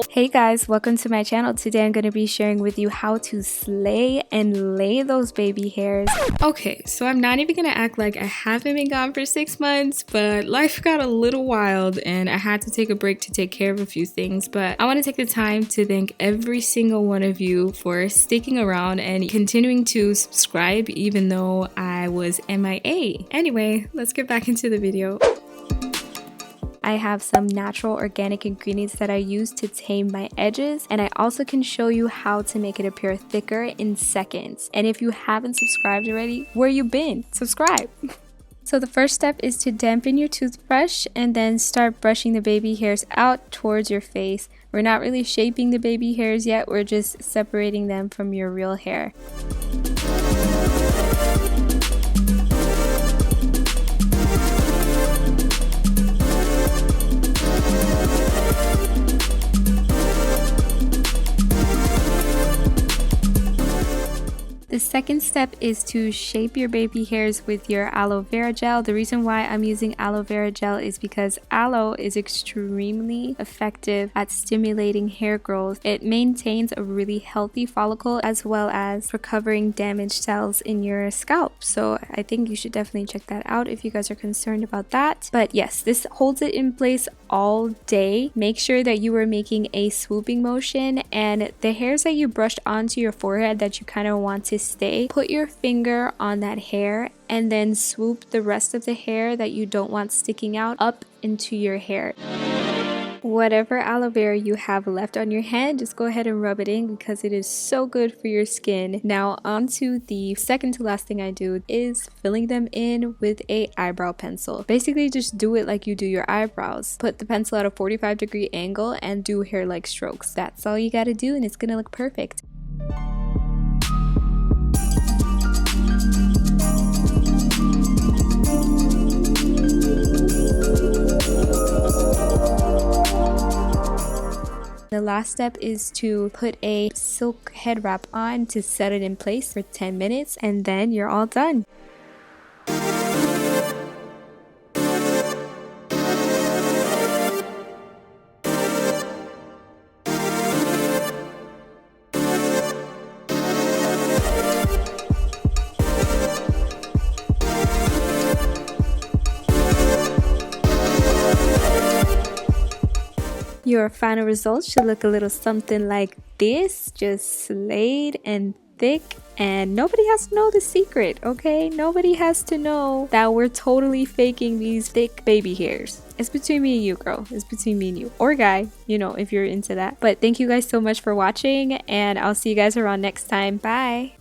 Hey guys, welcome to my channel. Today I'm going to be sharing with you how to slay and lay those baby hairs. Okay, so I'm not even going to act like I haven't been gone for 6 months, but life got a little wild and I had to take a break to take care of a few things. But I want to take the time to thank every single one of you for sticking around and continuing to subscribe even though I was MIA. Anyway, let's get back into the video. I have some natural organic ingredients that I use to tame my edges, and I also can show you how to make it appear thicker in seconds. And if you haven't subscribed already, where you been? Subscribe! So the first step is to dampen your toothbrush and then start brushing the baby hairs out towards your face. We're not really shaping the baby hairs yet, we're just separating them from your real hair. The second step is to shape your baby hairs with your aloe vera gel. The reason why I'm using aloe vera gel is because aloe is extremely effective at stimulating hair growth. It maintains a really healthy follicle as well as recovering damaged cells in your scalp. So I think you should definitely check that out if you guys are concerned about that. But yes, this holds it in place all day. Make sure that you are making a swooping motion, and the hairs that you brushed onto your forehead that you kind of want to stay, put your finger on that hair and then swoop the rest of the hair that you don't want sticking out up into your hair. Whatever aloe vera you have left on your hand, just go ahead and rub it in because it is so good for your skin. Now on to the second to last thing I do is filling them in with a eyebrow pencil. Basically just do it like you do your eyebrows. Put the pencil at a 45-degree angle and do hair-like strokes. That's all you gotta do and it's gonna look perfect. The last step is to put a silk head wrap on to set it in place for 10 minutes and then you're all done. Your final results should look a little something like this, just slayed and thick, and nobody has to know the secret, okay? Nobody has to know that we're totally faking these thick baby hairs. It's between me and you, girl. It's between me and you, or guy, you know, if you're into that. But thank you guys so much for watching, and I'll see you guys around next time. Bye!